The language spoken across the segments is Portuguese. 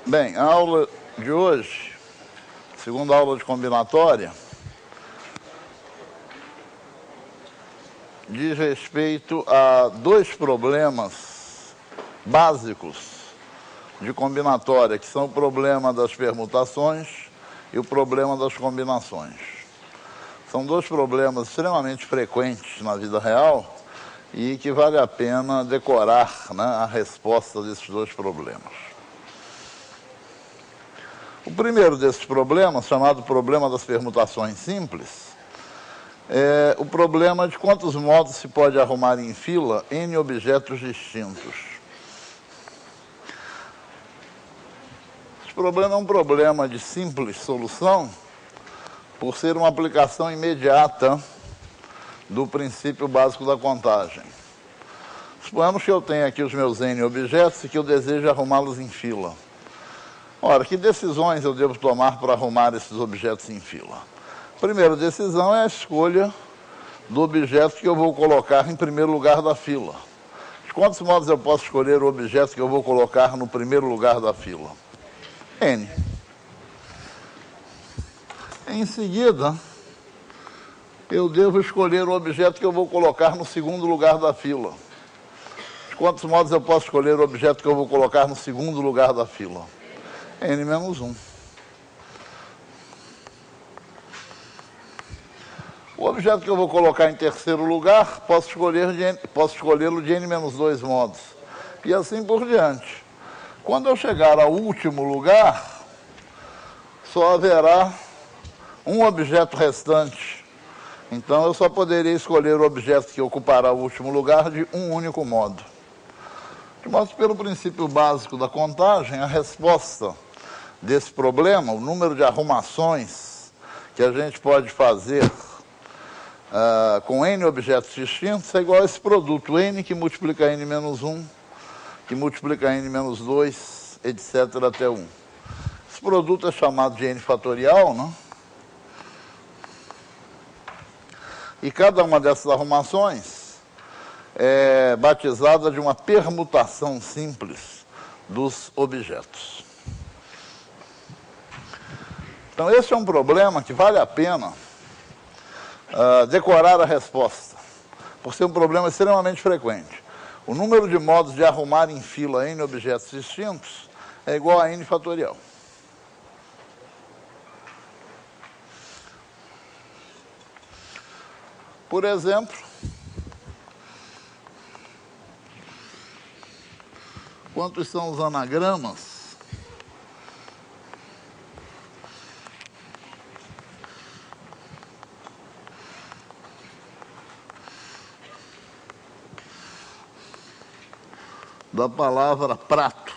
Bem, a aula de hoje, segunda aula de combinatória, diz respeito a dois problemas básicos de combinatória, que são o problema das permutações e o problema das combinações. São dois problemas extremamente frequentes na vida real e que vale a pena decorar, né, a resposta desses dois problemas. O primeiro desses problemas, chamado problema das permutações simples, é o problema de quantos modos se pode arrumar em fila N objetos distintos. Esse problema é um problema de simples solução, por ser uma aplicação imediata do princípio básico da contagem. Suponhamos que eu tenho aqui os meus N objetos e que eu desejo arrumá-los em fila. Ora, que decisões eu devo tomar para arrumar esses objetos em fila? A primeira decisão é a escolha do objeto que eu vou colocar em primeiro lugar da fila. De quantos modos eu posso escolher o objeto que eu vou colocar no primeiro lugar da fila? N. Em seguida, eu devo escolher o objeto que eu vou colocar no segundo lugar da fila. De quantos modos eu posso escolher o objeto que eu vou colocar no segundo lugar da fila? N menos 1. O objeto que eu vou colocar em terceiro lugar, posso escolhê-lo de N menos 2 modos. E assim por diante. Quando eu chegar ao último lugar, só haverá um objeto restante. Então eu só poderia escolher o objeto que ocupará o último lugar de um único modo. De modo que, pelo princípio básico da contagem, a resposta desse problema, o número de arrumações que a gente pode fazer com N objetos distintos é igual a esse produto, N que multiplica N menos 1, que multiplica N menos 2, etc. até 1. Esse produto é chamado de N fatorial, né? E cada uma dessas arrumações é batizada de uma permutação simples dos objetos. Então, esse é um problema que vale a pena decorar a resposta, por ser um problema extremamente frequente. O número de modos de arrumar em fila N objetos distintos é igual a N fatorial. Por exemplo, quantos são os anagramas da palavra prato?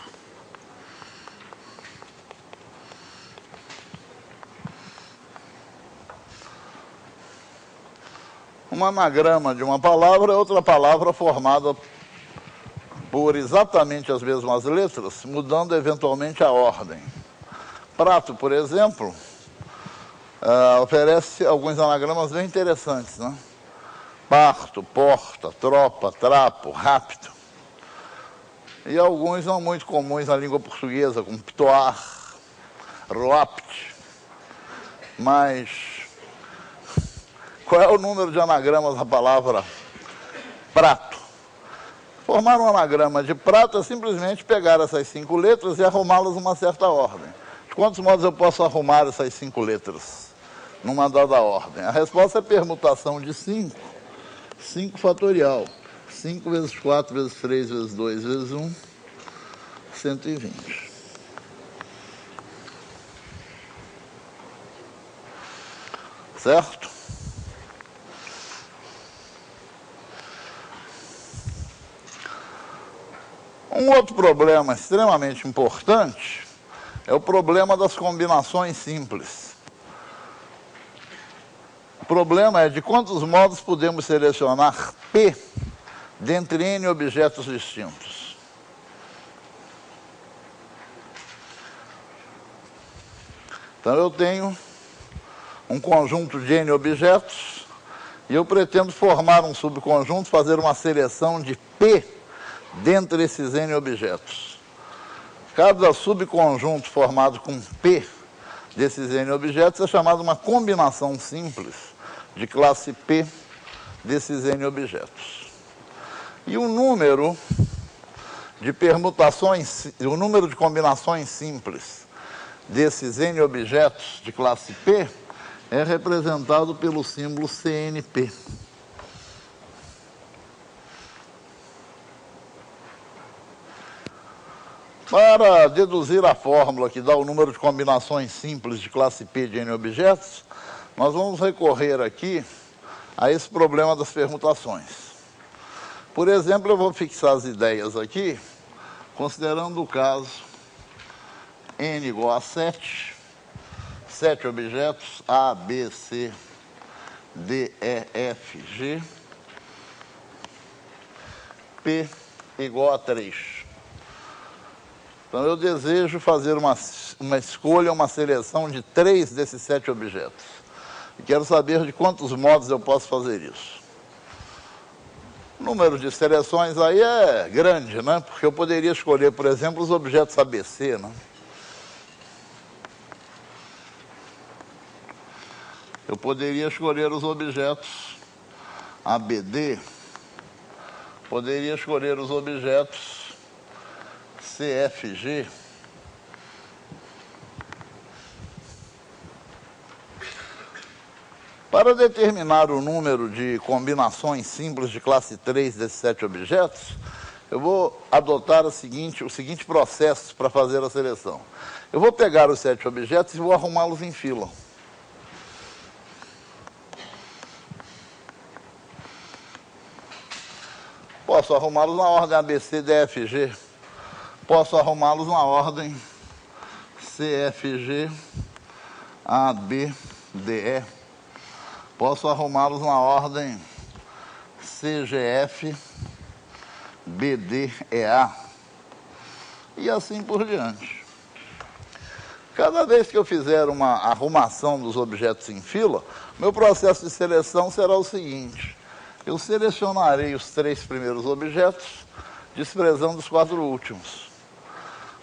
Um anagrama de uma palavra é outra palavra formada por exatamente as mesmas letras, mudando eventualmente a ordem. Prato, por exemplo, oferece alguns anagramas bem interessantes, né? Parto, porta, tropa, trapo, rápido. E alguns não muito comuns na língua portuguesa, como pitoar, roapt. Mas qual é o número de anagramas da palavra prato? Formar um anagrama de prato é simplesmente pegar essas 5 letras e arrumá-las numa certa ordem. De quantos modos eu posso arrumar essas 5 letras numa dada ordem? A resposta é permutação de 5. 5 fatorial. 5 vezes 4 vezes 3 vezes 2 vezes 1, 120. Certo? Um outro problema extremamente importante é o problema das combinações simples. O problema é de quantos modos podemos selecionar P dentre N objetos distintos. Então eu tenho um conjunto de N objetos e eu pretendo formar um subconjunto, fazer uma seleção de P dentre esses N objetos. Cada subconjunto formado com P desses N objetos é chamado uma combinação simples de classe P desses N objetos. E o número de permutações, o número de combinações simples desses N objetos de classe P é representado pelo símbolo CNP. Para deduzir a fórmula que dá o número de combinações simples de classe P de N objetos, nós vamos recorrer aqui a esse problema das permutações. Por exemplo, eu vou fixar as ideias aqui, considerando o caso N igual a 7, 7 objetos, A, B, C, D, E, F, G, P igual a 3. Então, eu desejo fazer uma escolha, uma seleção de 3 desses 7 objetos. E quero saber de quantos modos eu posso fazer isso. O número de seleções aí é grande, né? Porque eu poderia escolher, por exemplo, os objetos ABC, né? Eu poderia escolher os objetos ABD, poderia escolher os objetos CFG, para determinar o número de combinações simples de classe 3 desses 7 objetos, eu vou adotar o seguinte processo para fazer a seleção. Eu vou pegar os 7 objetos e vou arrumá-los em fila. Posso arrumá-los na ordem ABCDFG. Posso arrumá-los na ordem CFG, ABDE. Posso arrumá-los na ordem CGF, BDEA. E assim por diante. Cada vez que eu fizer uma arrumação dos objetos em fila, meu processo de seleção será o seguinte. Eu selecionarei os 3 primeiros objetos, desprezando os 4 últimos.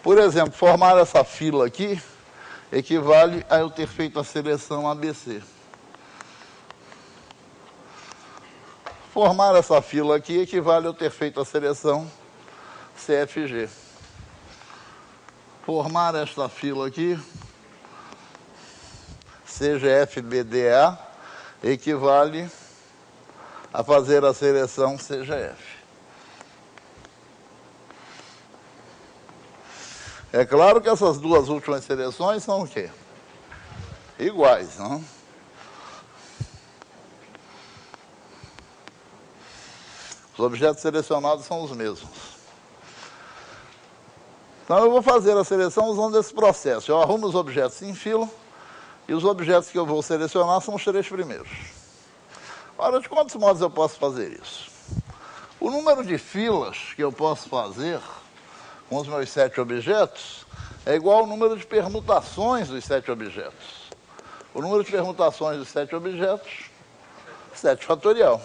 Por exemplo, formar essa fila aqui equivale a eu ter feito a seleção ABC. Formar essa fila aqui equivale a eu ter feito a seleção CFG. Formar esta fila aqui, CGF-BDA, equivale a fazer a seleção CGF. É claro que essas duas últimas seleções são o quê? Iguais, não? Os objetos selecionados são os mesmos. Então eu vou fazer a seleção usando esse processo. Eu arrumo os objetos em fila e os objetos que eu vou selecionar são os 3 primeiros. Ora, de quantos modos eu posso fazer isso? O número de filas que eu posso fazer com os meus 7 objetos é igual ao número de permutações dos 7 objetos. O número de permutações dos 7 objetos, 7 fatorial.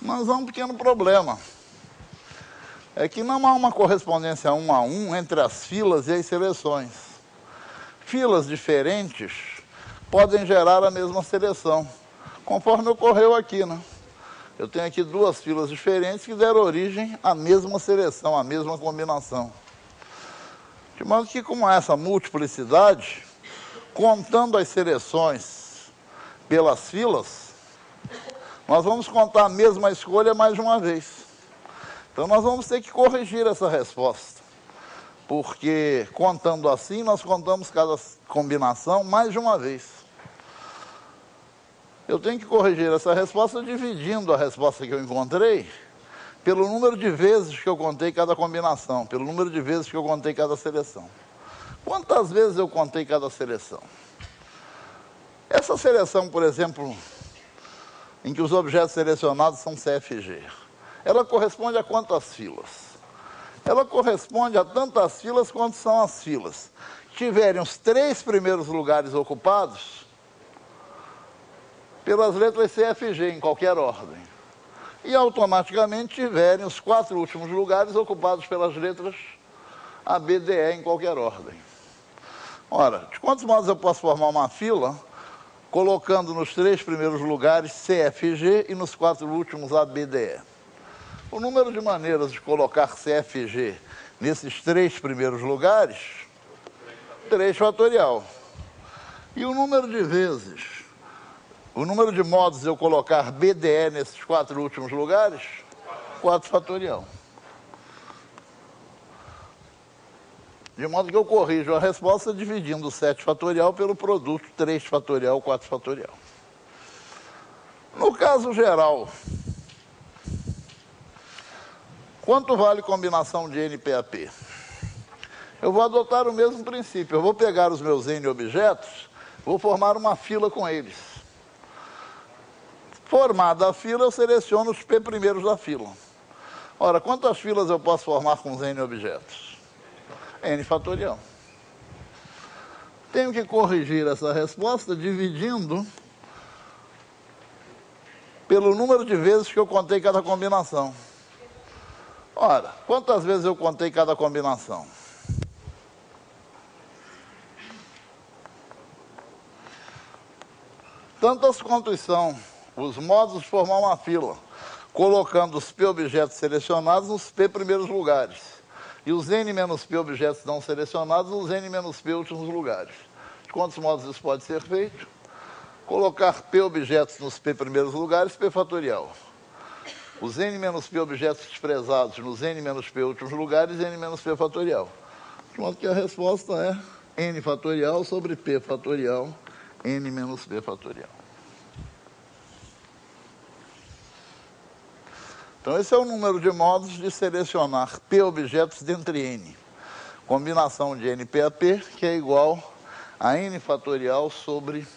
Mas há um pequeno problema. É que não há uma correspondência 1 a 1 entre as filas e as seleções. Filas diferentes podem gerar a mesma seleção, conforme ocorreu aqui, né? Eu tenho aqui 2 filas diferentes que deram origem à mesma seleção, à mesma combinação. De modo que, com essa multiplicidade, contando as seleções pelas filas, nós vamos contar a mesma escolha mais de uma vez. Então, nós vamos ter que corrigir essa resposta, porque, contando assim, nós contamos cada combinação mais de uma vez. Eu tenho que corrigir essa resposta dividindo a resposta que eu encontrei pelo número de vezes que eu contei cada combinação, pelo número de vezes que eu contei cada seleção. Quantas vezes eu contei cada seleção? Essa seleção, por exemplo, em que os objetos selecionados são CFG, ela corresponde a quantas filas? Ela corresponde a tantas filas quanto são as filas. Tiverem os 3 primeiros lugares ocupados pelas letras C, F e G, em qualquer ordem. E automaticamente tiverem os 4 últimos lugares ocupados pelas letras A, B, D, E, em qualquer ordem. Ora, de quantos modos eu posso formar uma fila, colocando nos 3 primeiros lugares C, F e G e nos 4 últimos A, B, D, E? O número de maneiras de colocar C, F e G nesses 3 primeiros lugares, 3 fatorial. E o número de vezes, o número de modos de eu colocar B, D, E nesses 4 últimos lugares, 4 fatorial. De modo que eu corrijo a resposta dividindo o 7 fatorial pelo produto 3 fatorial, 4 fatorial. No caso geral, quanto vale combinação de NPAP? Eu vou adotar o mesmo princípio. Eu vou pegar os meus N objetos, vou formar uma fila com eles. Formada a fila, eu seleciono os P primeiros da fila. Ora, quantas filas eu posso formar com os N objetos? N fatorial. Tenho que corrigir essa resposta dividindo pelo número de vezes que eu contei cada combinação. Ora, quantas vezes eu contei cada combinação? Tantas quantos são os modos de formar uma fila, colocando os P objetos selecionados nos P primeiros lugares. E os N menos P objetos não selecionados nos N menos P últimos lugares. De quantos modos isso pode ser feito? Colocar P objetos nos P primeiros lugares, P fatorial. Os N menos P objetos desprezados nos N menos P últimos lugares, N menos P fatorial. De modo que a resposta é N fatorial sobre P fatorial, N menos P fatorial. Então, esse é o número de modos de selecionar P objetos dentre N. Combinação de NPAP, que é igual a N fatorial sobre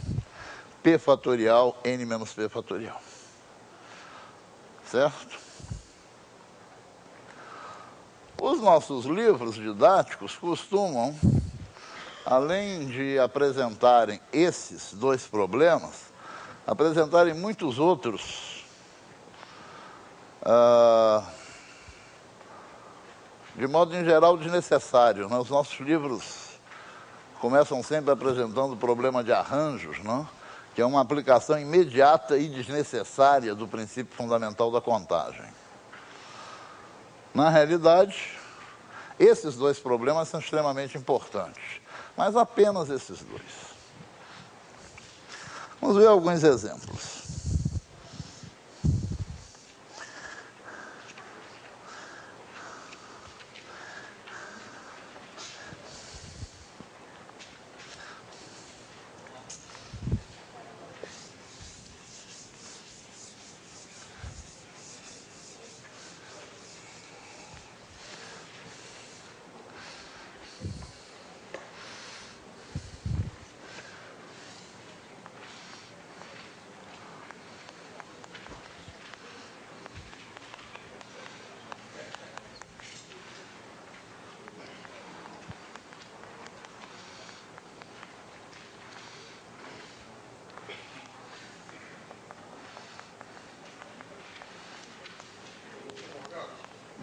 P fatorial, N menos P fatorial. Certo? Os nossos livros didáticos costumam, além de apresentarem esses 2 problemas, apresentarem muitos outros de modo em geral desnecessário, né? Os nossos livros começam sempre apresentando o problema de arranjos, né? Que é uma aplicação imediata e desnecessária do princípio fundamental da contagem. Na realidade, esses 2 problemas são extremamente importantes, mas apenas esses 2. Vamos ver alguns exemplos.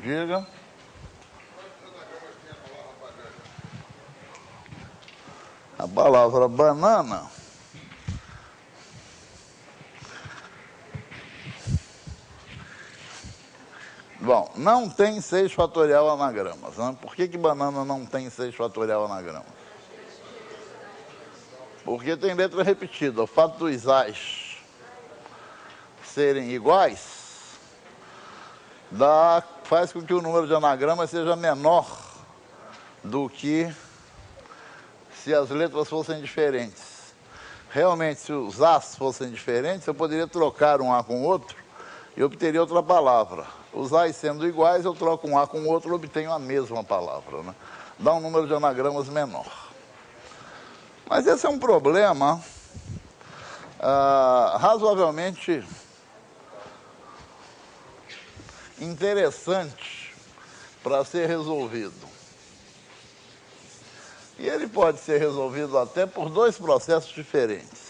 Diga. A palavra banana bom, não tem 6 fatorial anagramas, né? Por que banana não tem 6 fatorial anagramas? Porque tem letra repetida. O fato dos A's serem iguais faz com que o número de anagramas seja menor do que se as letras fossem diferentes. Realmente, se os A's fossem diferentes, eu poderia trocar um A com o outro e obteria outra palavra. Os A's sendo iguais, eu troco um A com o outro e obtenho a mesma palavra, né? Dá um número de anagramas menor. Mas esse é um problema razoavelmente interessante para ser resolvido. E ele pode ser resolvido até por 2 processos diferentes.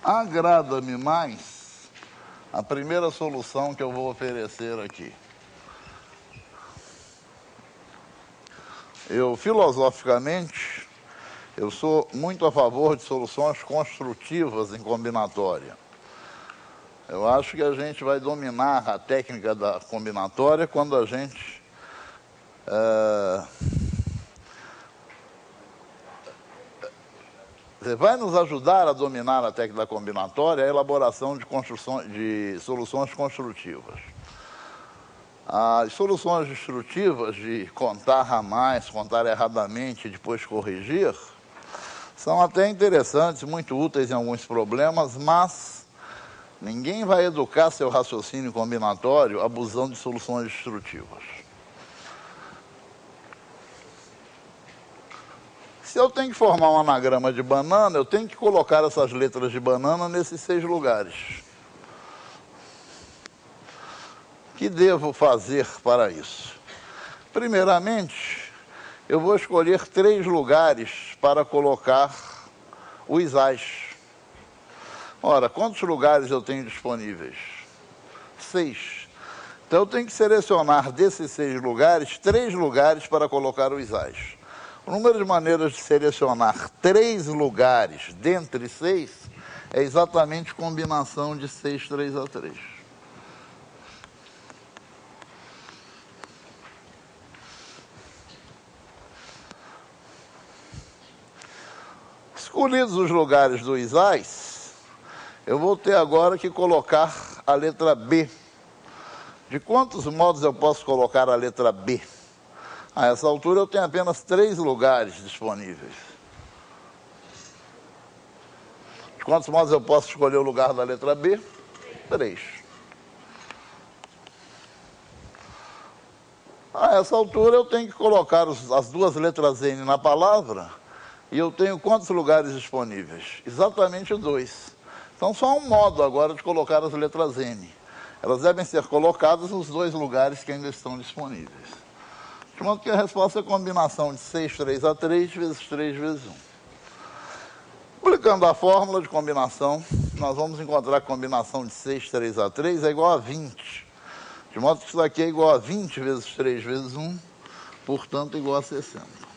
agrada-me mais a primeira solução que eu vou oferecer aqui. Eu, filosoficamente, eu sou muito a favor de soluções construtivas em combinatória. Eu acho que a gente vai dominar a técnica da combinatória quando a gente vai nos ajudar a dominar a técnica da combinatória a elaboração de soluções construtivas. As soluções destrutivas de contar a mais, contar erradamente e depois corrigir, são até interessantes, muito úteis em alguns problemas, mas ninguém vai educar seu raciocínio combinatório abusando de soluções destrutivas. Se eu tenho que formar um anagrama de banana, eu tenho que colocar essas letras de banana nesses 6 lugares. O que devo fazer para isso? Primeiramente, eu vou escolher 3 lugares para colocar os ais. Ora, quantos lugares eu tenho disponíveis? 6. Então, eu tenho que selecionar desses 6 lugares, 3 lugares para colocar os ais. O número de maneiras de selecionar 3 lugares dentre 6 é exatamente combinação de 6, 3 a 3. Escolhidos os lugares dos ais, eu vou ter agora que colocar a letra B. De quantos modos eu posso colocar a letra B? A essa altura eu tenho apenas 3 lugares disponíveis. De quantos modos eu posso escolher o lugar da letra B? 3. A essa altura eu tenho que colocar as 2 letras N na palavra e eu tenho quantos lugares disponíveis? Exatamente 2. Então só um modo agora de colocar as letras N. Elas devem ser colocadas nos 2 lugares que ainda estão disponíveis. De modo que a resposta é a combinação de 6, 3 a 3 vezes 3 vezes 1. Aplicando a fórmula de combinação, nós vamos encontrar que a combinação de 6, 3 a 3 é igual a 20. De modo que isso daqui é igual a 20 vezes 3 vezes 1, portanto, igual a 60.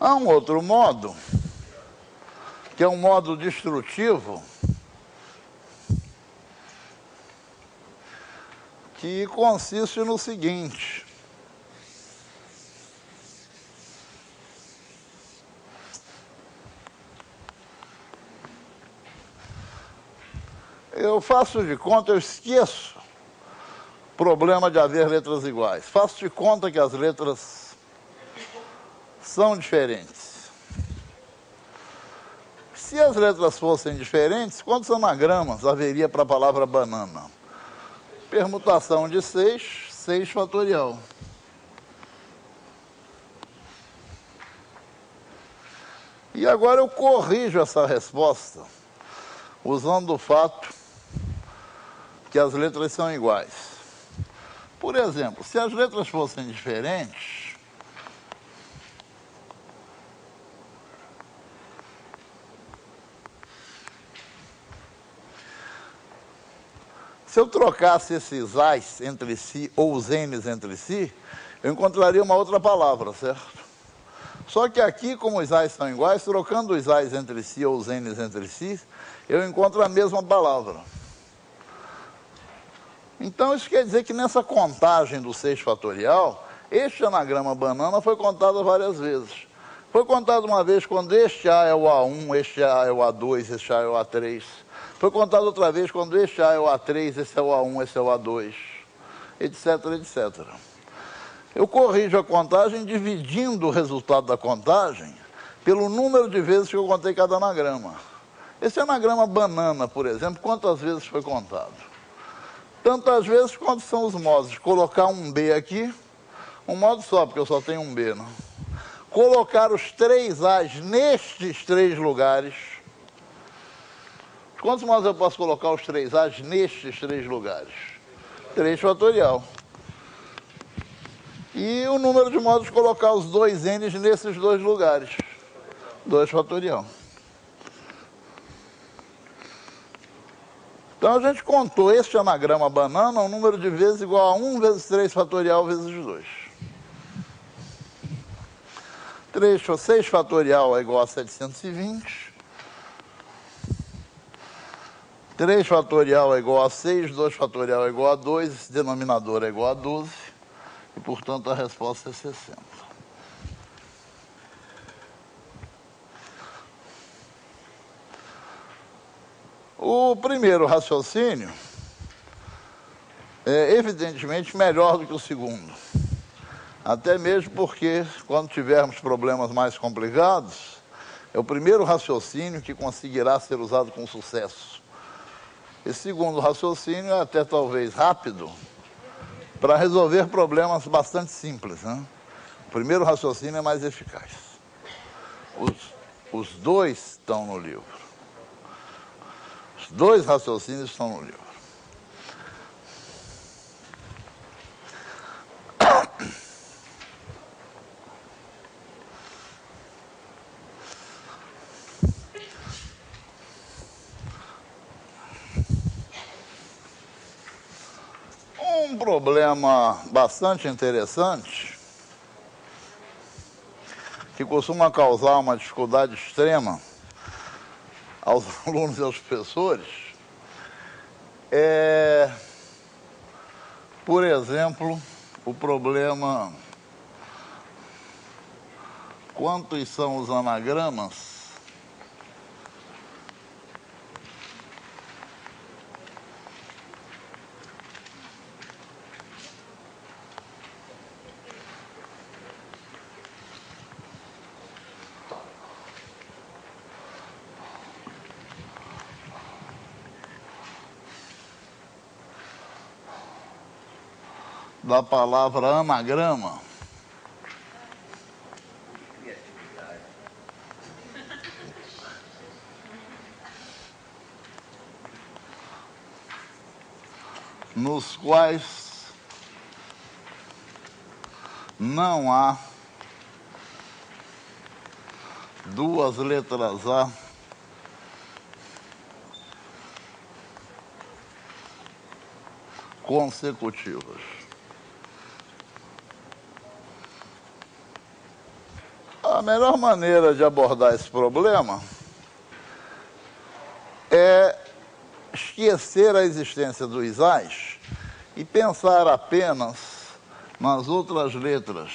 Há um outro modo, que é um modo destrutivo, que consiste no seguinte: eu faço de conta, eu esqueço o problema de haver letras iguais. Faço de conta que as letras são diferentes. Se as letras fossem diferentes, quantos anagramas haveria para a palavra banana? Permutação de 6, 6 fatorial. E agora eu corrijo essa resposta usando o fato que as letras são iguais. Por exemplo, se as letras fossem diferentes, se eu trocasse esses ais entre si, ou os n's entre si, eu encontraria uma outra palavra, certo? Só que aqui, como os ais são iguais, trocando os ais entre si, ou os n's entre si, eu encontro a mesma palavra. Então, isso quer dizer que nessa contagem do 6 fatorial, este anagrama banana foi contado várias vezes. Foi contado uma vez quando este A é o A1, este A é o A2, este A é o A3. Foi contado outra vez quando este A é o A3, esse é o A1, esse é o A2, etc, etc. Eu corrijo a contagem dividindo o resultado da contagem pelo número de vezes que eu contei cada anagrama. Esse anagrama banana, por exemplo, quantas vezes foi contado? Tantas vezes quanto são os modos de colocar um B aqui, um modo só, porque eu só tenho um B, não? Colocar os 3 A's nestes 3 lugares, De quantos modos eu posso colocar os 3A's nestes 3 lugares? 3 fatorial. E o número de modos de colocar os 2N's nesses 2 lugares? 2 fatorial. Então, a gente contou este anagrama banana, um número de vezes igual a 1 vezes 3 fatorial vezes 2. 6 fatorial é igual a 720. 3 fatorial é igual a 6, 2 fatorial é igual a 2, esse denominador é igual a 12, e, portanto, a resposta é 60. O primeiro raciocínio é evidentemente melhor do que o segundo. Até mesmo porque, quando tivermos problemas mais complicados, é o primeiro raciocínio que conseguirá ser usado com sucesso. Esse segundo raciocínio é até talvez rápido para resolver problemas bastante simples, né? O primeiro raciocínio é mais eficaz. Os dois estão no livro. Os 2 raciocínios estão no livro. Um problema bastante interessante, que costuma causar uma dificuldade extrema aos alunos e aos professores, é, por exemplo, o problema: quantos são os anagramas da palavra anagrama? Nos quais não há 2 letras A consecutivas. A melhor maneira de abordar esse problema é esquecer a existência dos A's e pensar apenas nas outras letras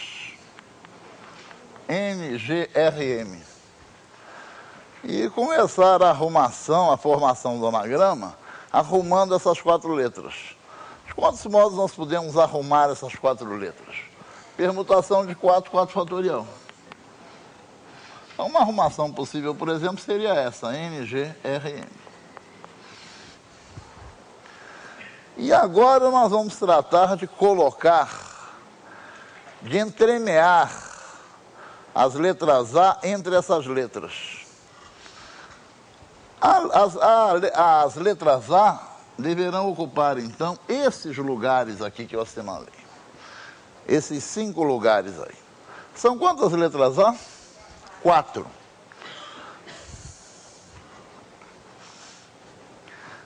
N, G, R, M. E começar a arrumação, a formação do anagrama, arrumando essas 4 letras. De quantos modos nós podemos arrumar essas 4 letras? Permutação de 4, 4 fatorial. Então, uma arrumação possível, por exemplo, seria essa, N, G, R, M. E agora nós vamos tratar de colocar, de entremear as letras A entre essas letras. As letras A deverão ocupar, então, esses lugares aqui que eu assinalei. Esses 5 lugares aí. São quantas letras A? 4.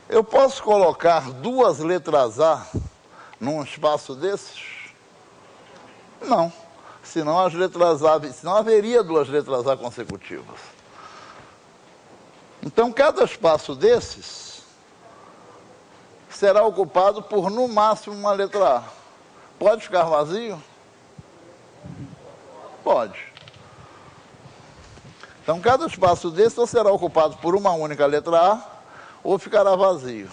Eu posso colocar 2 letras A num espaço desses? Não. Senão haveria 2 letras A consecutivas. Então, cada espaço desses será ocupado por, no máximo, uma letra A. Pode ficar vazio? Pode. Então, cada espaço desse ou será ocupado por uma única letra A, ou ficará vazio.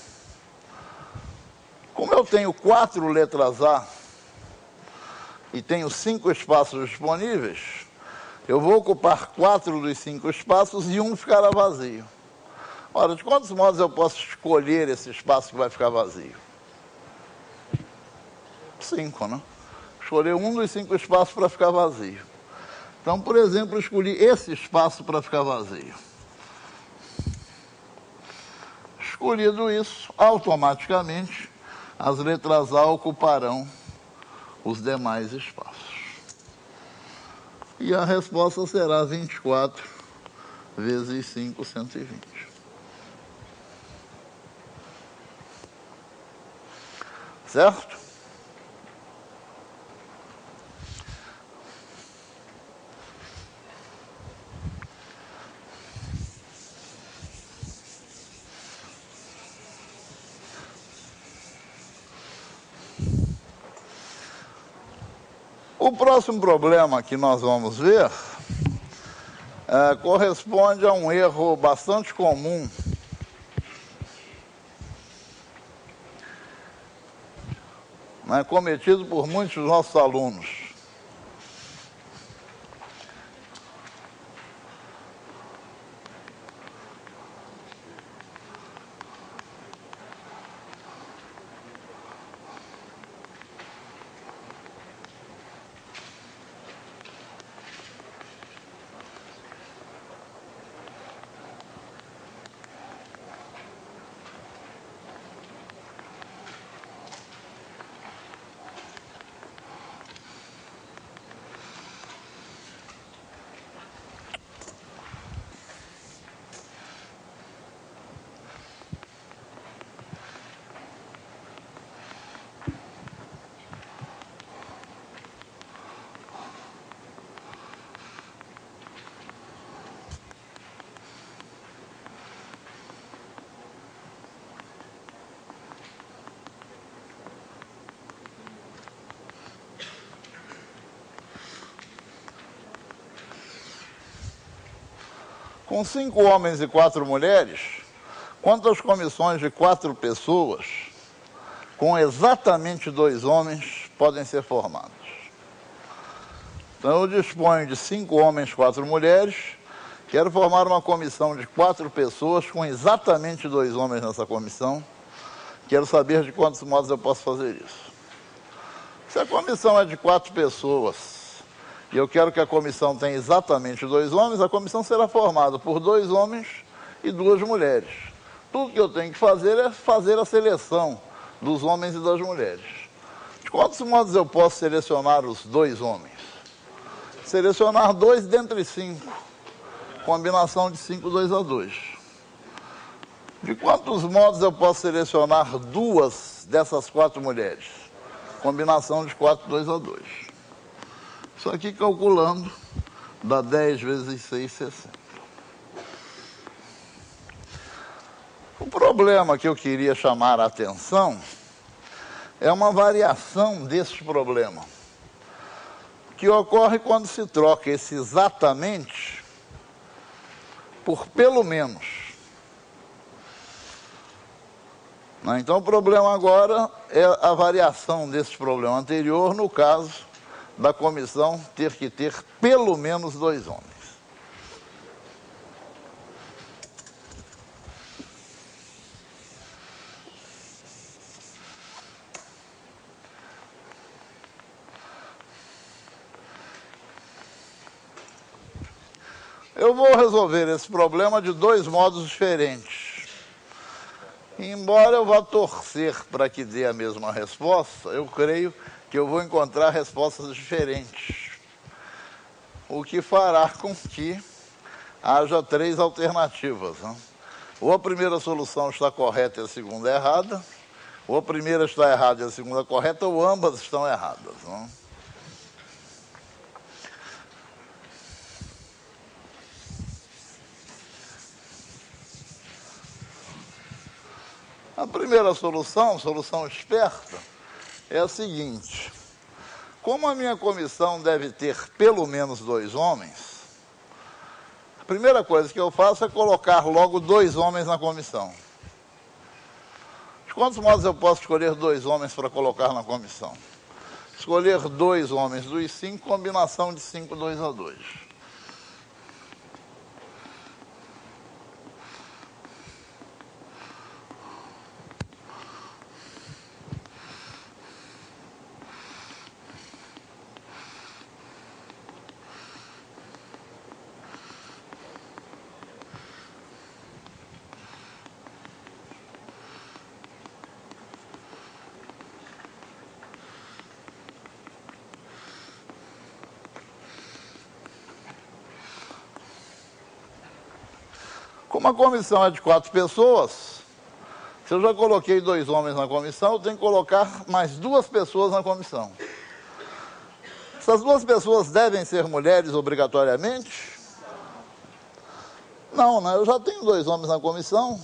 Como eu tenho 4 letras A e tenho 5 espaços disponíveis, eu vou ocupar 4 dos 5 espaços e um ficará vazio. Ora, de quantos modos eu posso escolher esse espaço que vai ficar vazio? 5, né? Escolher um dos 5 espaços para ficar vazio. Então, por exemplo, eu escolhi esse espaço para ficar vazio. Escolhido isso, automaticamente as letras A ocuparão os demais espaços. E a resposta será 24 vezes 5, 120. Certo? O próximo problema que nós vamos ver corresponde a um erro bastante comum cometido por muitos dos nossos alunos. Com 5 homens e 4 mulheres, quantas comissões de 4 pessoas, com exatamente 2 homens, podem ser formadas? Então, eu disponho de 5 homens e 4 mulheres, quero formar uma comissão de 4 pessoas, com exatamente 2 homens nessa comissão, quero saber de quantos modos eu posso fazer isso. Se a comissão é de 4 pessoas, e eu quero que a comissão tenha exatamente 2 homens, a comissão será formada por 2 homens e 2 mulheres. Tudo que eu tenho que fazer é fazer a seleção dos homens e das mulheres. De quantos modos eu posso selecionar os 2 homens? Selecionar 2 dentre 5. Combinação de 5, 2 a 2. De quantos modos eu posso selecionar 2 dessas 4 mulheres? Combinação de 4, 2 a 2. Isso aqui calculando dá 10 vezes 6, 60. O problema que eu queria chamar a atenção é uma variação desse problema, que ocorre quando se troca esse exatamente por pelo menos. Então o problema agora é a variação desse problema anterior, no caso da comissão ter que ter pelo menos 2 homens. Eu vou resolver esse problema de 2 modos diferentes. Embora eu vá torcer para que dê a mesma resposta, eu creio que eu vou encontrar respostas diferentes, o que fará com que haja 3 alternativas. Ou a primeira solução está correta e a segunda é errada, ou a primeira está errada e a segunda é correta, ou ambas estão erradas. A primeira solução esperta, é a seguinte: como a minha comissão deve ter pelo menos 2 homens, a primeira coisa que eu faço é colocar logo 2 homens na comissão. De quantos modos eu posso escolher 2 homens para colocar na comissão? Escolher 2 homens dos 5, combinação de 5, 2 a 2. Como a comissão é de 4 pessoas, se eu já coloquei 2 homens na comissão, eu tenho que colocar mais 2 pessoas na comissão. Essas 2 pessoas devem ser mulheres obrigatoriamente? Não, né? Eu já tenho 2 homens na comissão.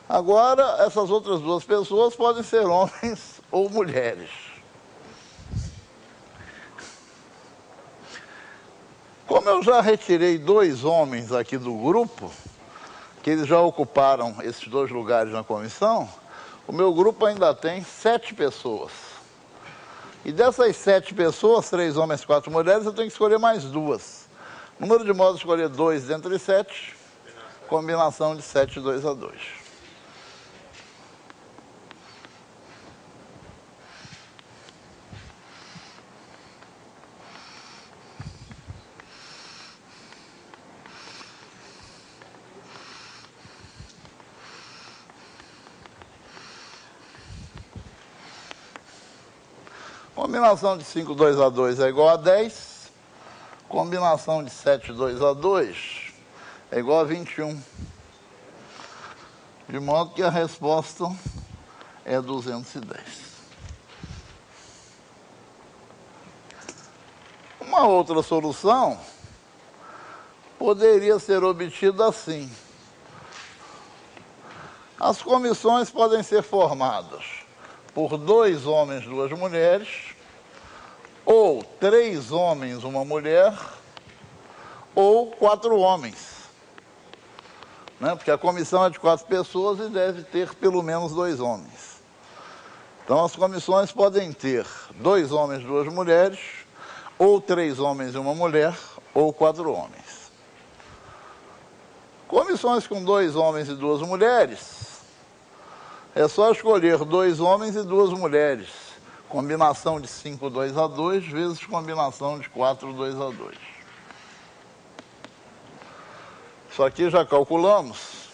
Agora, essas outras 2 pessoas podem ser homens ou mulheres. Como eu já retirei 2 homens aqui do grupo, que eles já ocuparam esses 2 lugares na comissão, o meu grupo ainda tem 7 pessoas. E dessas 7 pessoas, 3 homens e 4 mulheres, eu tenho que escolher mais 2. Número de modo de escolher 2 dentre 7, combinação de 7, 2 a 2. Combinação de 5, 2 a 2 é igual a 10. Combinação de 7, 2 a 2 é igual a 21. De modo que a resposta é 210. Uma outra solução poderia ser obtida assim. As comissões podem ser formadas por 2 homens, 2 mulheres, ou 3 homens, 1 mulher, ou 4 homens. Né? Porque a comissão é de 4 pessoas e deve ter pelo menos 2 homens. Então as comissões podem ter 2 homens, 2 mulheres, ou 3 homens e 1 mulher, ou 4 homens. Comissões com 2 homens e 2 mulheres, é só escolher 2 homens e 2 mulheres. Combinação de 5, 2 a 2, vezes combinação de 4, 2 a 2. Isso aqui já calculamos.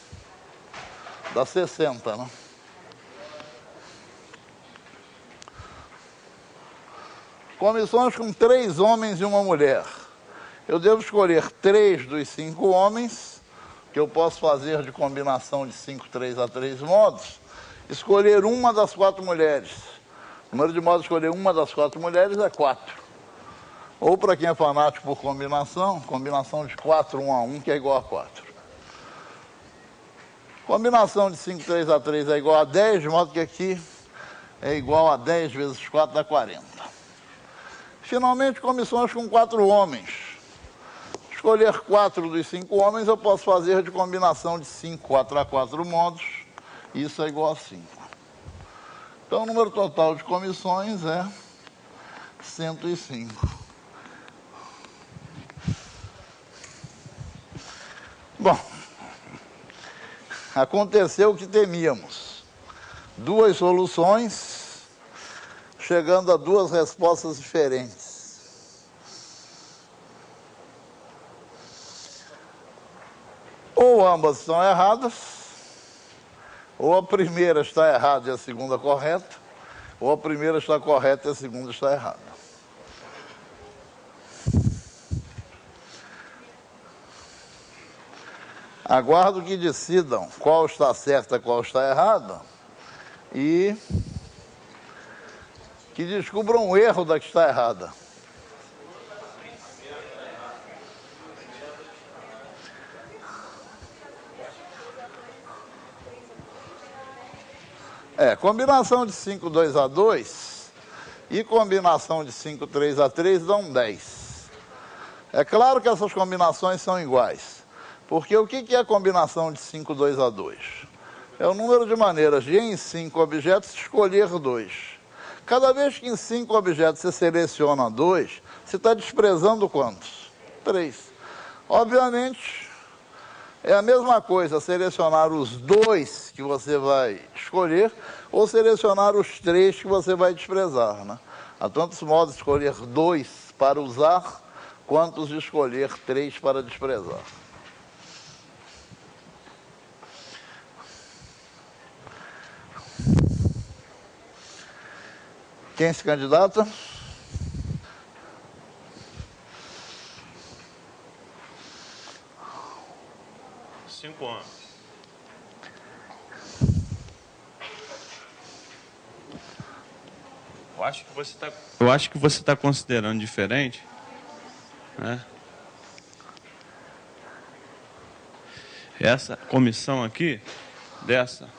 Dá 60, né? Comissões com 3 homens e 1 mulher. Eu devo escolher 3 dos 5 homens, que eu posso fazer de combinação de 5, 3 a 3 modos. Escolher uma das 4 mulheres. O número de modos de escolher uma das 4 mulheres é 4. Ou, para quem é fanático por combinação, combinação de 4, 1 a 1, que é igual a 4. Combinação de 5, 3 a 3 é igual a 10, de modo que aqui é igual a 10 vezes 4 dá 40. Finalmente, comissões com 4 homens. Escolher 4 dos 5 homens, eu posso fazer de combinação de 5, 4 a 4 modos. Isso é igual a 5. Então, o número total de comissões é 105. Bom, aconteceu o que temíamos. 2 soluções, chegando a 2 respostas diferentes. Ou ambas estão erradas, ou a primeira está errada e a segunda correta, ou a primeira está correta e a segunda está errada. Aguardo que decidam qual está certa e qual está errada e que descubram o erro da que está errada. Combinação de 5, 2 a 2 e combinação de 5, 3 a 3 dão 10. É claro que essas combinações são iguais, porque o que é a combinação de 5, 2 a 2? É o número de maneiras de, em 5 objetos, escolher 2. Cada vez que em 5 objetos você seleciona 2, você está desprezando quantos? 3. Obviamente, é a mesma coisa selecionar os 2 que você vai escolher ou selecionar os 3 que você vai desprezar, né? Há tantos modos de escolher 2 para usar, quantos de escolher 3 para desprezar. Quem se candidata? 5 homens. Eu acho que você está considerando diferente, né? Essa comissão aqui, dessa.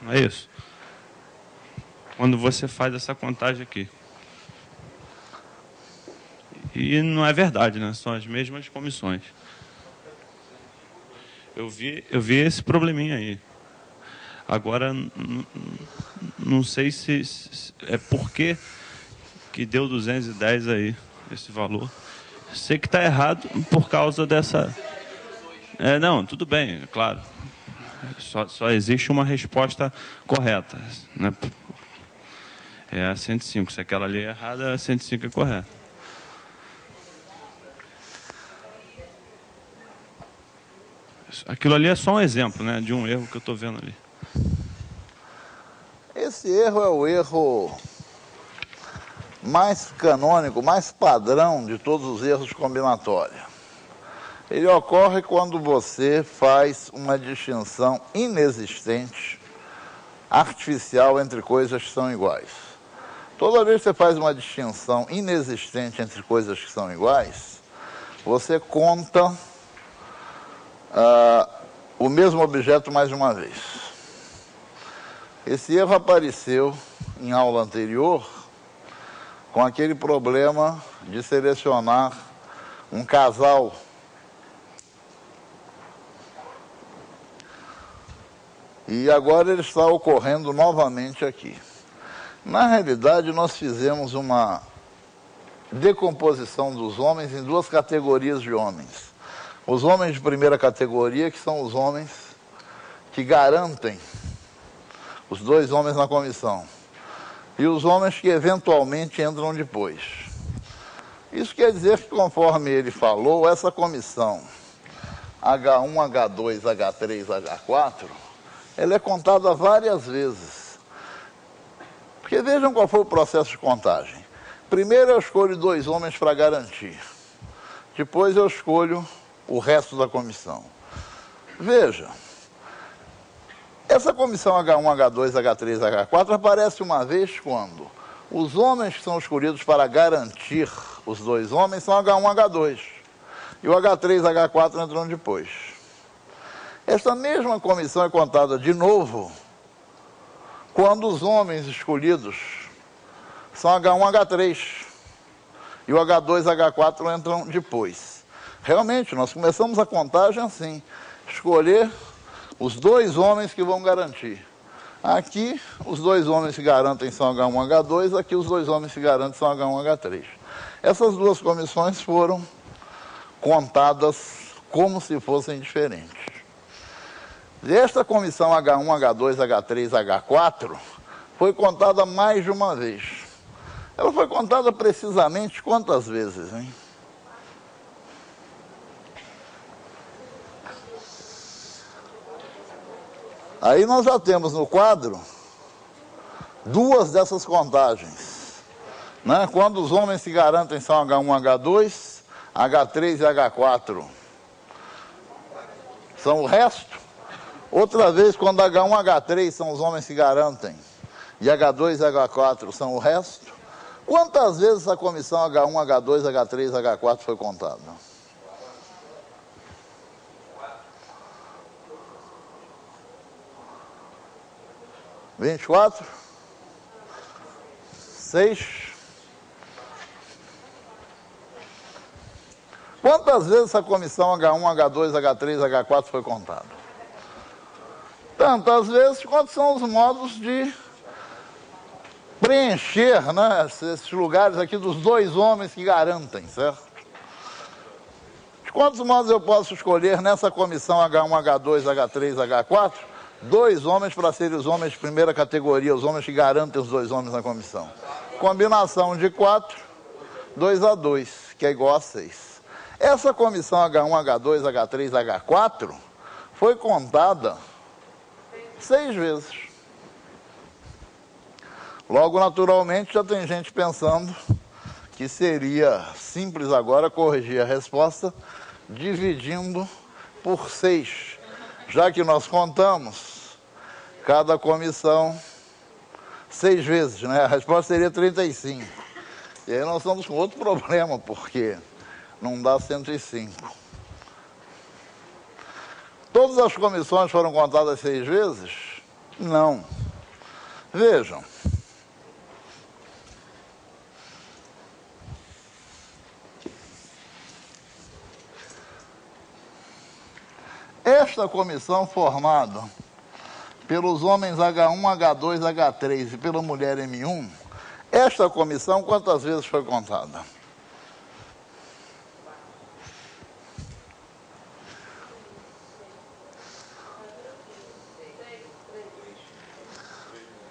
Não é isso? Quando você faz essa contagem aqui. E não é verdade, né? São as mesmas comissões. Eu vi esse probleminha aí. Agora, não sei se é porque que deu 210 aí, esse valor. Sei que está errado por causa dessa... não, tudo bem, é claro. Só existe uma resposta correta, né? É a 105. Se aquela ali é errada, a 105 é correta. Aquilo ali é só um exemplo, né, de um erro que eu estou vendo ali. Esse erro é o erro mais canônico, mais padrão de todos os erros de combinatória. Ele ocorre quando você faz uma distinção inexistente, artificial, entre coisas que são iguais. Toda vez que você faz uma distinção inexistente entre coisas que são iguais, você conta o mesmo objeto mais de uma vez. Esse erro apareceu em aula anterior com aquele problema de selecionar um casal e agora ele está ocorrendo novamente aqui. Na realidade, nós fizemos uma decomposição dos homens em duas categorias de homens. Os homens de primeira categoria, que são os homens que garantem, os dois homens na comissão, e os homens que eventualmente entram depois. Isso quer dizer que, conforme ele falou, essa comissão H1, H2, H3, H4, ela é contada várias vezes. Porque vejam qual foi o processo de contagem. Primeiro eu escolho dois homens para garantir. Depois eu escolho o resto da comissão. Veja, essa comissão H1, H2, H3, H4 aparece uma vez quando os homens que são escolhidos para garantir os dois homens são H1, H2. E o H3 e H4 entram depois. Esta mesma comissão é contada de novo quando os homens escolhidos são H1, H3. E o H2 e H4 entram depois. Realmente, nós começamos a contagem assim. Escolher os dois homens que vão garantir. Aqui, os dois homens que garantem são H1, H2. Aqui, os dois homens que garantem são H1, H3. Essas duas comissões foram contadas como se fossem diferentes. Esta comissão H1, H2, H3, H4 foi contada mais de uma vez. Ela foi contada precisamente quantas vezes, hein? Aí nós já temos no quadro duas dessas contagens, né? Quando os homens se garantem são H1, H2, H3 e H4 são o resto. Outra vez, quando H1, H3 são os homens que garantem e H2 e H4 são o resto. Quantas vezes a comissão H1, H2, H3 e H4 foi contada? 24? 6? Quantas vezes a comissão H1, H2, H3, H4 foi contada? Tantas vezes quanto são os modos de preencher, né, esses lugares aqui dos dois homens que garantem, certo? De quantos modos eu posso escolher nessa comissão H1, H2, H3, H4, dois homens para serem os homens de primeira categoria, os homens que garantem os dois homens na comissão? Combinação de 4, 2 a 2, que é igual a 6. Essa comissão H1, H2, H3, H4 foi contada 6 vezes. Logo, naturalmente, já tem gente pensando que seria simples agora corrigir a resposta dividindo por 6, já que nós contamos cada comissão 6 vezes, né? A resposta seria 35. E aí nós estamos com outro problema, porque não dá 105. Todas as comissões foram contadas 6 vezes? Não. Vejam. Esta comissão formada pelos homens H1, H2, H3 e pela mulher M1, esta comissão quantas vezes foi contada?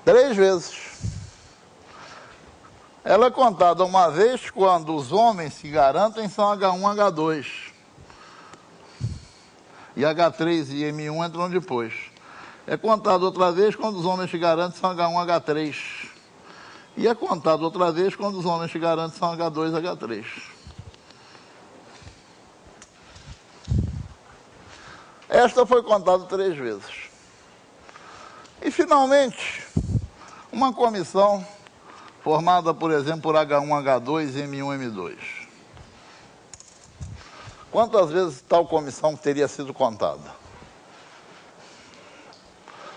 Três vezes. Ela é contada uma vez quando os homens que garantem são H1, H2. E H3 e M1 entram depois. É contado outra vez quando os homens que garantem são H1, H3. E é contado outra vez quando os homens que garantem são H2, H3. Esta foi contada 3 vezes. E, finalmente, uma comissão formada, por exemplo, por H1, H2 e M1, M2. Quantas vezes tal comissão teria sido contada?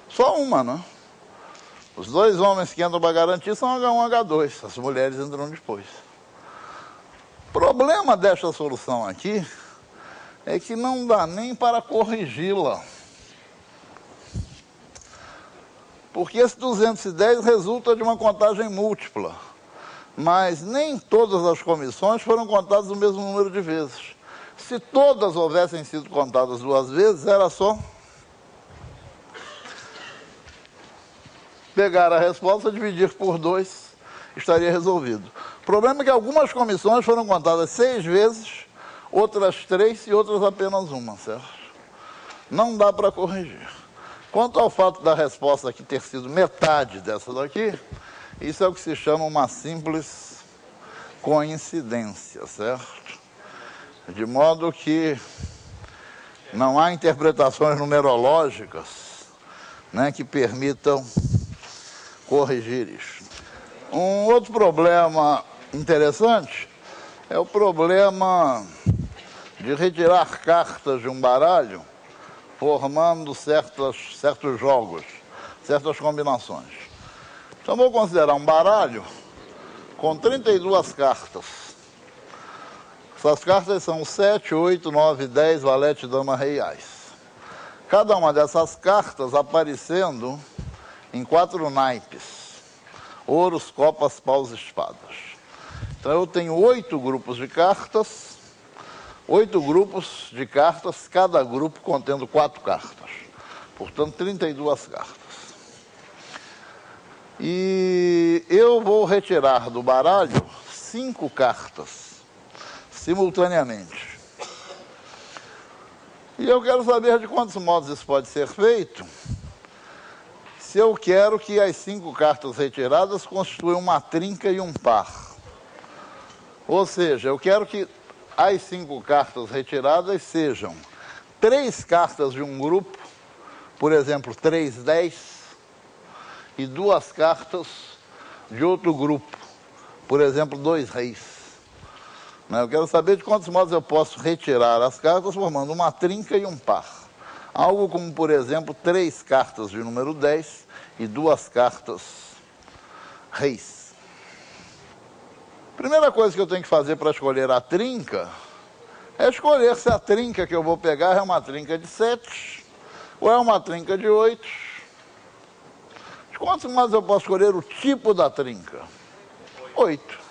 Só uma, né? Os 2 homens que entram para garantir são H1, H2. As mulheres entram depois. O problema desta solução aqui é que não dá nem para corrigi-la. Porque esse 210 resulta de uma contagem múltipla. Mas nem todas as comissões foram contadas o mesmo número de vezes. Se todas houvessem sido contadas 2 vezes, era só pegar a resposta, dividir por 2, estaria resolvido. O problema é que algumas comissões foram contadas 6 vezes, outras 3 e outras apenas uma, certo? Não dá para corrigir. Quanto ao fato da resposta aqui ter sido metade dessa daqui, isso é o que se chama uma simples coincidência, certo? De modo que não há interpretações numerológicas, né, que permitam corrigir isso. Um outro problema interessante é o problema de retirar cartas de um baralho formando certos jogos, certas combinações. Então, vou considerar um baralho com 32 cartas. Essas cartas são 7, 8, 9, 10, valete, dama, rei, ás. Cada uma dessas cartas aparecendo em 4 naipes. Ouros, copas, paus e espadas. Então eu tenho 8 grupos de cartas. 8 grupos de cartas, cada grupo contendo 4 cartas. Portanto, 32 cartas. E eu vou retirar do baralho 5 cartas simultaneamente. E eu quero saber de quantos modos isso pode ser feito, se eu quero que as 5 cartas retiradas constituam uma trinca e um par. Ou seja, eu quero que as 5 cartas retiradas sejam 3 cartas de um grupo, por exemplo, 3, 10, e 2 cartas de outro grupo, por exemplo, 2 reis. Eu quero saber de quantos modos eu posso retirar as cartas formando uma trinca e um par. Algo como, por exemplo, 3 cartas de número 10 e 2 cartas reis. Primeira coisa que eu tenho que fazer para escolher a trinca é escolher se a trinca que eu vou pegar é uma trinca de 7 ou é uma trinca de 8. De quantos modos eu posso escolher o tipo da trinca? 8.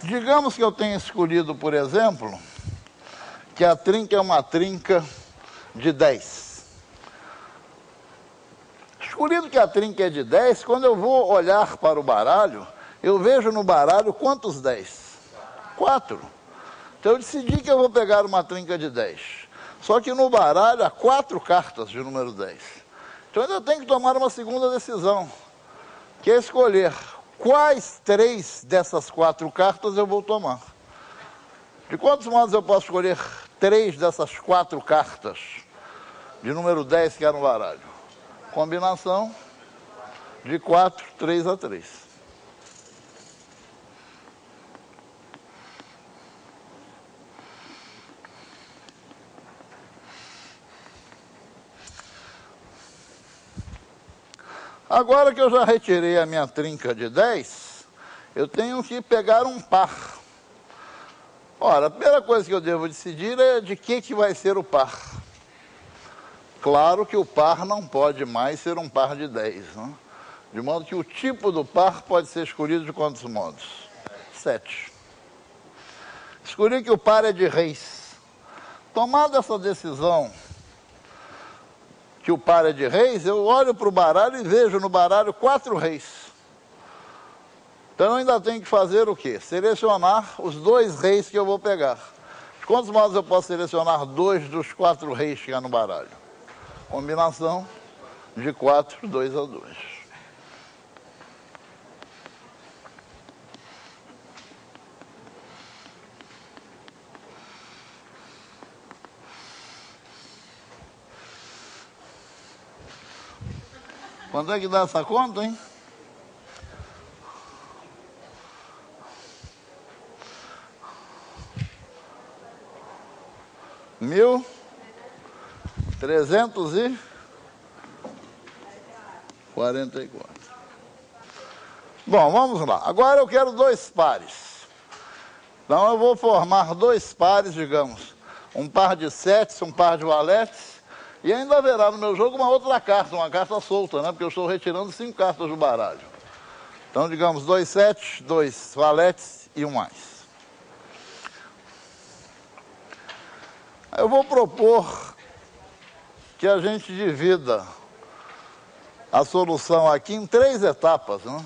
Digamos que eu tenha escolhido, por exemplo, que a trinca é uma trinca de 10. Escolhido que a trinca é de 10, quando eu vou olhar para o baralho, eu vejo no baralho quantos 10? 4. Então eu decidi que eu vou pegar uma trinca de 10. Só que no baralho há 4 cartas de número 10. Então eu tenho que tomar uma segunda decisão, que é escolher quais 3 dessas 4 cartas eu vou tomar. De quantos modos eu posso escolher 3 dessas 4 cartas de número 10 que era no baralho? Combinação de 4, 3 a 3. Agora que eu já retirei a minha trinca de 10, eu tenho que pegar um par. Ora, a primeira coisa que eu devo decidir é de que vai ser o par. Claro que o par não pode mais ser um par de 10, né? De modo que o tipo do par pode ser escolhido de quantos modos? 7. Escolhi que o par é de reis. Tomada essa decisão que o par é de reis, eu olho para o baralho e vejo no baralho 4 reis. Então eu ainda tenho que fazer o quê? Selecionar os 2 reis que eu vou pegar. De quantos modos eu posso selecionar 2 dos 4 reis que há no baralho? Combinação de 4, 2 a 2. Quanto é que dá essa conta, hein? R$1.344. Bom, vamos lá. Agora eu quero 2 pares. Então eu vou formar 2 pares, digamos. Um par de 7, um par de valetes. E ainda haverá no meu jogo uma outra carta, uma carta solta, né? Porque eu estou retirando 5 cartas do baralho. Então, digamos, 2 7, 2 valetes e um mais. Eu vou propor que a gente divida a solução aqui em 3 etapas, né?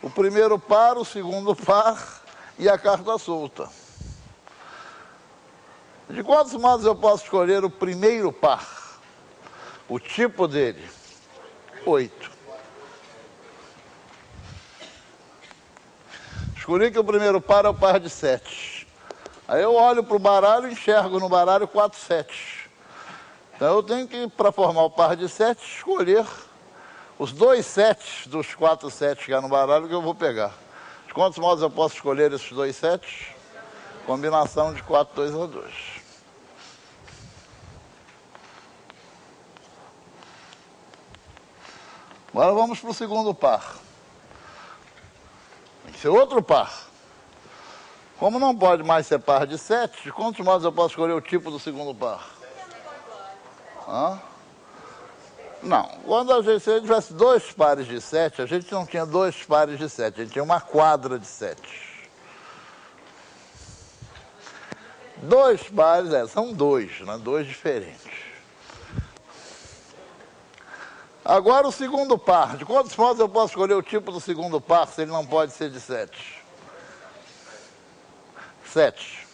O primeiro par, o segundo par e a carta solta. De quantos modos eu posso escolher o primeiro par? O tipo dele? 8. Escolhi que o primeiro par é o par de 7. Aí eu olho para o baralho e enxergo no baralho 4 7. Então eu tenho que, para formar o par de 7, escolher os 2 7 dos 4 7 que há no baralho que eu vou pegar. De quantos modos eu posso escolher esses 2 7? Combinação de 4, 2 a 2. Agora vamos para o segundo par. Tem que ser outro par. Como não pode mais ser par de 7, de quantos modos eu posso escolher o tipo do segundo par? Hã? Não. Quando a gente tivesse 2 pares de 7, a gente não tinha 2 pares de 7, a gente tinha uma quadra de 7. 2 pares, são 2, né? 2 diferentes. Agora o segundo par. De quantos modos eu posso escolher o tipo do segundo par se ele não pode ser de 7? 7.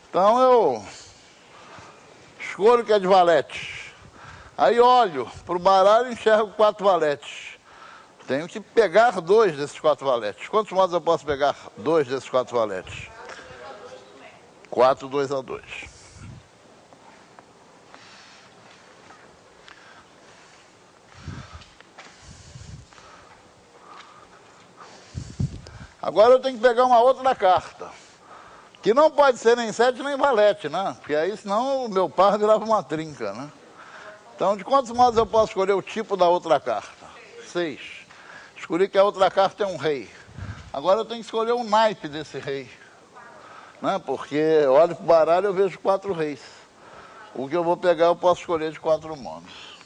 Então eu escolho que é de valete. Aí olho para o baralho e enxergo 4 valetes. Tenho que pegar 2 desses 4 valetes. Quantos modos eu posso pegar 2 desses 4 valetes? 4, 2 a 2. Agora eu tenho que pegar uma outra carta. Que não pode ser nem 7 nem valete, né? Porque aí senão o meu par virava uma trinca, né? Então de quantos modos eu posso escolher o tipo da outra carta? 6. Escolhi que a outra carta é um rei. Agora eu tenho que escolher o naipe desse rei. Né? Porque eu olho para o baralho e eu vejo 4 reis. O que eu vou pegar eu posso escolher de 4 modos.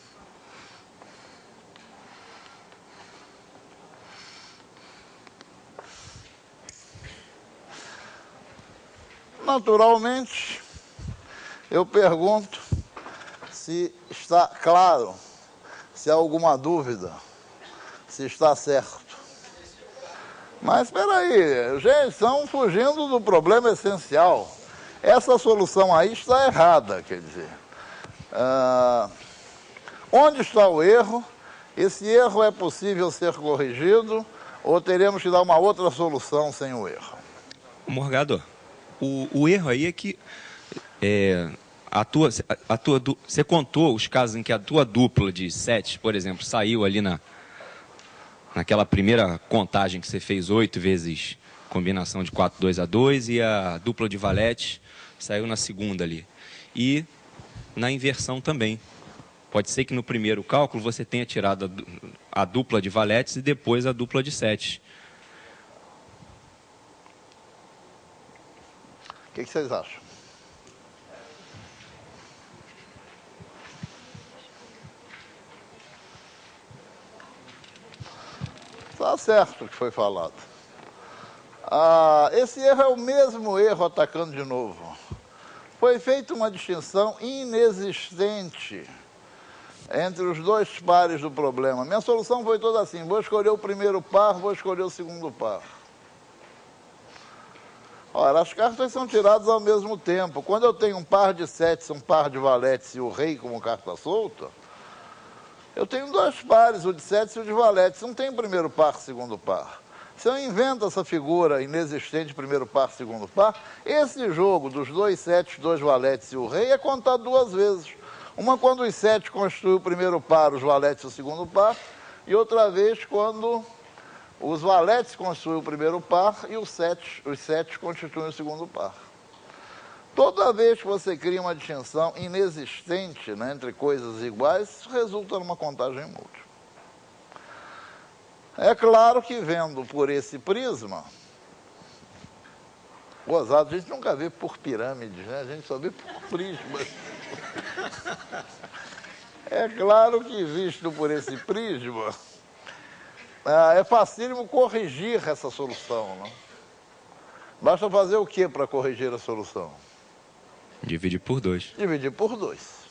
Naturalmente, eu pergunto se está claro, se há alguma dúvida, se está certo. Mas espera aí, gente, estão fugindo do problema essencial. Essa solução aí está errada, quer dizer. Onde está o erro? Esse erro é possível ser corrigido ou teremos que dar uma outra solução sem o erro? Morgado, o erro aí é que você contou os casos em que a tua dupla de sets, por exemplo, saiu ali naquela primeira contagem que você fez 8 vezes combinação de 4, 2 a 2 e a dupla de valete saiu na segunda ali. E na inversão também. Pode ser que no primeiro cálculo você tenha tirado a dupla de valetes e depois a dupla de sets. O que vocês acham? Está certo o que foi falado. Esse erro é o mesmo erro atacando de novo. Foi feita uma distinção inexistente entre os dois pares do problema. Minha solução foi toda assim: vou escolher o primeiro par, vou escolher o segundo par. Ora, as cartas são tiradas ao mesmo tempo. Quando eu tenho um par de setes, um par de valetes e o rei como carta solta, eu tenho dois pares, o de setes e o de valetes. Não tem primeiro par, segundo par. Se eu invento essa figura inexistente, primeiro par, segundo par, esse jogo dos dois setes, dois valetes e o rei é contado duas vezes. Uma quando os setes constituem o primeiro par, os valetes o segundo par, e outra vez quando os valetes constituem o primeiro par e os setes constituem o segundo par. Toda vez que você cria uma distinção inexistente, né, entre coisas iguais, isso resulta numa contagem múltipla. É claro que vendo por esse prisma, gozado, a gente nunca vê por pirâmides, né? A gente só vê por prismas. É claro que visto por esse prisma, é facílimo corrigir essa solução, né? Basta fazer o que para corrigir a solução? Dividir por 2. Dividir por 2.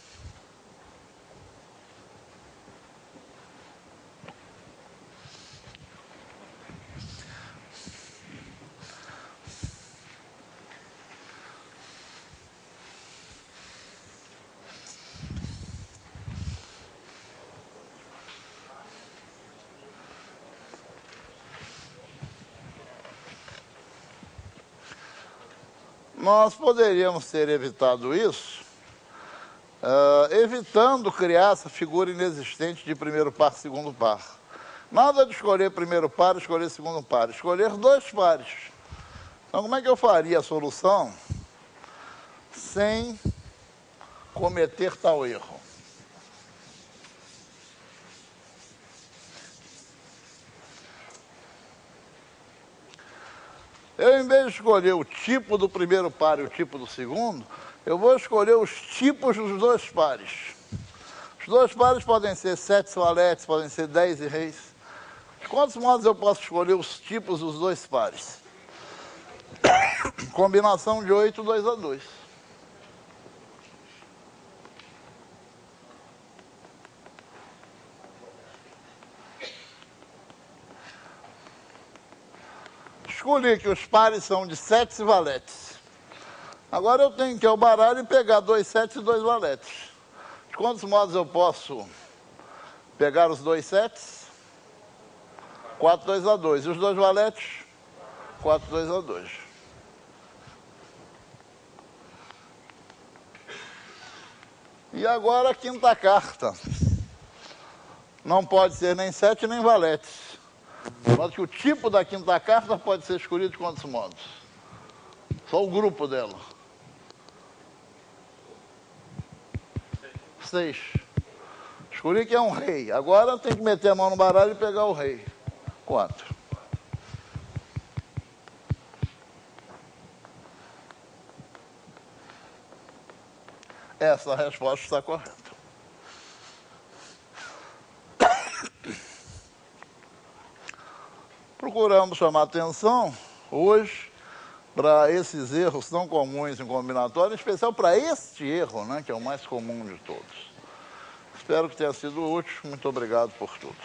Nós poderíamos ter evitado isso, evitando criar essa figura inexistente de primeiro par, segundo par. Nada de escolher primeiro par, escolher segundo par, escolher dois pares. Então, como é que eu faria a solução sem cometer tal erro? Eu, em vez de escolher o tipo do primeiro par e o tipo do segundo, eu vou escolher os tipos dos dois pares. Os dois pares podem ser setes valetes, podem ser 10 e reis. De quantos modos eu posso escolher os tipos dos dois pares? Combinação de 8, 2 a 2. Escolhi que os pares são de setes e valetes. Agora eu tenho que ir ao baralho e pegar 2 setes e 2 valetes. De quantos modos eu posso pegar os 2 setes? 4, 2 a 2. E os 2 valetes? 4, 2 a 2. E agora a quinta carta. Não pode ser nem sete nem valetes. De modo que o tipo da quinta carta pode ser escolhido de quantos modos? Só o grupo dela. 6. Escolhi que é um rei. Agora tem que meter a mão no baralho e pegar o rei. 4. Essa resposta está correta. Procuramos chamar atenção hoje para esses erros tão comuns em combinatório, em especial para este erro, né, que é o mais comum de todos. Espero que tenha sido útil. Muito obrigado por tudo.